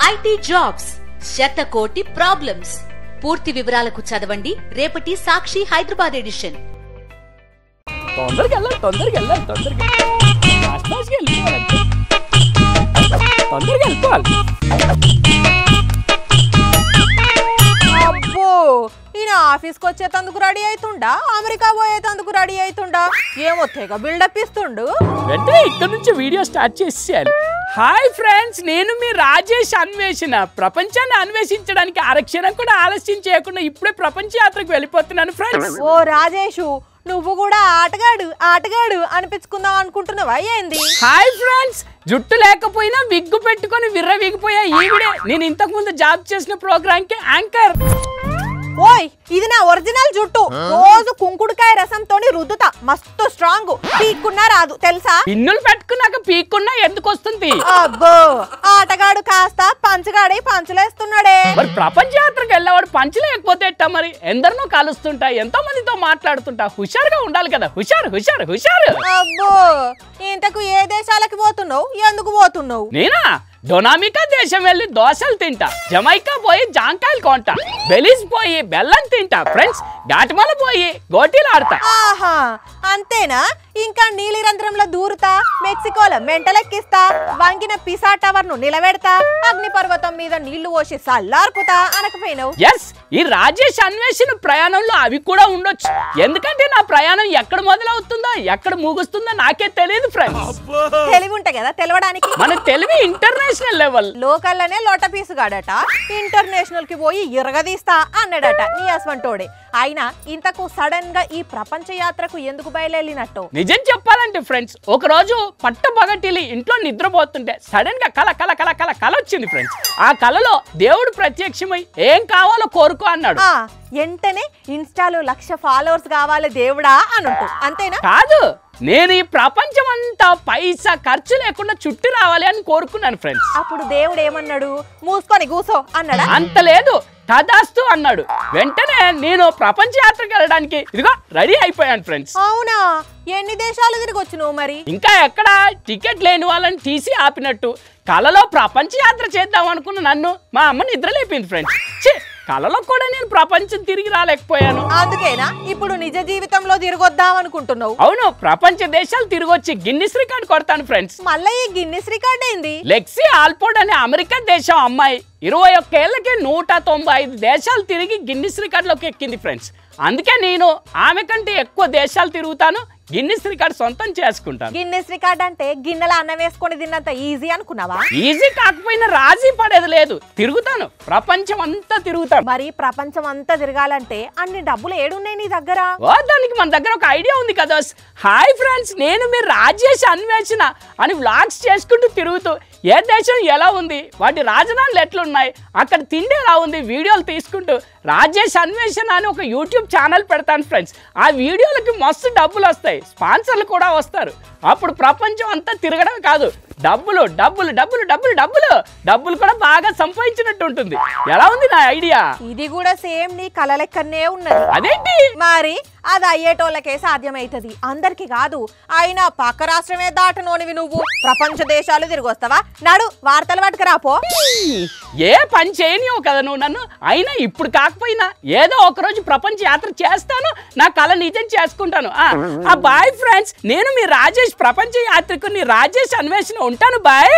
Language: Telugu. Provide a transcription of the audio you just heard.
ఐటీ జాబ్స్ శతకోటి ప్రాబ్లమ్స్. పూర్తి వివరాలకు చదవండి రేపటి సాక్షి హైదరాబాద్ ఎడిషన్. అబ్బో ఈయన ఆఫీస్కి వచ్చేతందుకు రెడీ అవుతుండా, అమెరికా పోయేతందుకు రెడీ అవుతుండా, ఏమొత్తేగా బిల్డప్ ఇస్తుండు. వెంటనే ఇక్కడ నుంచి వీడియో స్టార్ట్ చేసేయాలి. హాయ్ ఫ్రెండ్స్, నేను మీ రాజేష్ అన్వేషణ. ప్రపంచాన్ని అన్వేషించడానికి అరక్షణం కూడా ఆలస్యం చేయకుండా ఇప్పుడే ప్రపంచ యాత్రకు వెళ్ళిపోతున్నాను ఫ్రెండ్స్. ఓ రాజేషు, నువ్వు కూడా ఆటగాడు అనిపించుకుందాం అనుకుంటున్నావా ఏంది? హాయ్ ఫ్రెండ్స్, జుట్టు లేకపోయినా విగ్గు పెట్టుకొని విర్రవీగిపోయా ఈవిడే. నేను ఇంతకు ముందు జాబ్ చేసిన ప్రోగ్రామ్ కి యాంకర్. ఓయ్, ఇది నా ఒరిజినల్ జుట్టు. రోజు కుంకుడుకాయ రసంతోని రుద్దుతా, మస్తు స్ట్రాంగ్. పీక్కున్నా రాదు తెలుసా? పిన్నులు పెట్టుకున్నాక పీక్కున్నా ఎందుకు వస్తుంది? అబ్బో, ఆటగాడు కాస్త పంచగాడై పంచలేస్తున్నాడే. మరి ప్రపంచ యాత్రకు వెళ్ళేవాడు పంచ లేకపోతే ఎట్టా? మరి ఎందరినో కలుస్తుంటా, ఎంతో మందితో మాట్లాడుతుంటా. హుషారుగా ఉండాలి కదా. హుషారు హుషారు హుషారు. అబ్బో, ఇంతకు ఏ దేశాలకి పోతున్నావు, ఎందుకు పోతున్నావు? నేనా డొనామికా దేశం వెళ్ళి దోశలు తింటా, జమైకా పోయి జాంకాయలు కొంటా, బెలీజ్ పోయి బెల్లం తింటా, ఫ్రెండ్స్ ఘాటమల పోయి గోటీలు ఆడతా. ఆహా, అంతేనా? ఇంకా నీలిరంధ్రంలో దూరుతా, మెక్సికోలో మెంటలెక్కిస్తా, వంగిన పిసా టవర్ ను నిలబెడతా, అగ్ని పర్వతం మీద నీళ్లు పోసి సల్లార్పుతా అనకపోయినావు? ఎస్, ఈ రాజేష్ అన్వేషణ ప్రయాణంలో అవి కూడా ఉండొచ్చు. ఎందుకంటే నా ప్రయాణం ఎక్కడ మొదలవుతుందో ఎక్కడ ముగుస్తుందో నాకే తెలియదు ఫ్రెండ్స్. తెలివి ఉంటే కదా తెలవడానికి. మన తెలివి ఇంటర్నేషనల్ లెవెల్. లోకల్లోనే లోట పీసుగాడట, ఇంటర్నేషనల్ కి పోయి ఇరగదీస్తా అన్నాడట నీ అస్వంటోడే. అయినా ఇంతకు సడన్ గా ఈ ప్రపంచ యాత్రకు ఎందుకు బయలుదేరినట్టు? నిజం చెప్పాలంటే ఫ్రెండ్స్, ఒక రోజు పట్టపగటిలి ఇంట్లో నిద్రపోతుంటే సడన్ గా కల వచ్చింది ఫ్రెండ్స్. ఆ కలలో దేవుడు ప్రత్యక్షమై ఏం కావాలో కోరుకో అన్నాడు. వెంటనే ఇన్స్టాలో 1,00,000 ఫాలోవర్స్ కావాలి దేవుడా అనుంటూ, అంతేనా? కాదు, నేను ఈ ప్రపంచం అంతా పైసా ఖర్చు లేకుండా చుట్టి రావాలి అని కోరుకున్నాను ఫ్రెండ్స్. అప్పుడు దేవుడు ఏమన్నాడు? మూసుకొని కూసో అన్నాడా? అంత లేదు, తదాస్తు అన్నాడు. వెంటనే నేను ప్రపంచ యాత్రకు వెళ్ళడానికి ఇదిగో రెడీ అయిపోయాను ఫ్రెండ్స్. అవునా? ఎన్ని దేశాలు తిరిగి వచ్చినావు మరి? ఇంకా ఎక్కడ టికెట్ లేని వాళ్ళని తీసి ఆపినట్టు కలలో ప్రపంచ యాత్ర చేద్దాం అనుకున్న నన్ను మా అమ్మ నిద్ర లేపింది ఫ్రెండ్స్. కలలో కూడా నేను ప్రపంచం తిరిగి రాలేకపోయాను. అందుకేనా ఇప్పుడు నిజ జీవితంలో తిరిగొద్దాం అనుకుంటున్నావు? అవును, ప్రపంచ దేశాలు తిరిగొచ్చి గిన్నిస్ రికార్డ్ కొడతాను ఫ్రెండ్స్. మళ్ళీ ఈ గిన్నిస్ రికార్డ్ ఏంది? లెక్సీ ఆల్పోర్డ్ అనే అమెరికా దేశం అమ్మాయి 21 ఏళ్లకి 195 దేశాలు తిరిగి గిన్నిస్ రికార్డులోకి ఎక్కింది ఫ్రెండ్స్. అందుకే నేను ఆమె కంటే ఎక్కువ దేశాలు తిరుగుతాను, గిన్నిస్ రికార్డ్ సొంతం చేసుకుంటాను. గిన్నిస్ రికార్డ్ అంటే గిన్నెల అన్నం వేసుకొని తిన్నంత ఈజీ అనుకున్నావా? ఈజీ కాకపోయినా రాజీ పడేది లేదు, తిరుగుతాను, ప్రపంచం అంతా తిరుగుతాను. మరి ప్రపంచం అంతా తిరగాలంటే అన్ని డబ్బులు ఏడున్నాయి నీ దగ్గర? దానికి మన దగ్గర ఒక ఐడియా ఉంది కదా. హాయ్ ఫ్రెండ్స్, నేను మీ రాజేష్ అన్వేషణ అని వ్లాగ్స్ చేసుకుంటూ తిరుగుతూ ఏ దేశం ఎలా ఉంది, వాటి రాజధానులు ఎట్లున్నాయి, అక్కడ తిండి ఎలా ఉంది వీడియోలు తీసుకుంటూ రాజేష్ అన్వేషణ అని ఒక యూట్యూబ్ ఛానల్ పెడతాను ఫ్రెండ్స్. ఆ వీడియోలకి మస్తు డబ్బులు వస్తాయి, స్పాన్సర్లు కూడా వస్తారు. అప్పుడు ప్రపంచం అంతా తిరగడం కాదు, డబ్బులు డబ్బులు డబ్బులు డబ్బులు డబ్బులు డబ్బులు కూడా బాగా సంపాదించినట్టు ఉంటుంది. ఎలా ఉంది నా ఐడియా? ఇది కూడా సేమ్ నీ కల లెక్కనే ఉన్నది. అదేంటి మరి అది అయ్యేటోళ్ళకే సాధ్యమైతది, అందరికి కాదు. అయినా పక్క రాష్ట్రమే దాటనోనివి నువ్వు ప్రపంచ దేశాలు తిరిగి వస్తావా? నాడు వార్తలు పట్టుకురాపో. ఏ పని చేయనివ్వు కదా నువ్వు నన్ను. అయినా ఇప్పుడు కాకపోయినా ఏదో ఒక రోజు ప్రపంచ యాత్ర చేస్తాను, నా కళ నిజం చేసుకుంటాను. బాయ్ ఫ్రెండ్స్, నేను మీ రాజేష్ ప్రపంచ యాత్రకు నీ రాజేష్ అన్వేషణ ఉంటాను. బాయ్.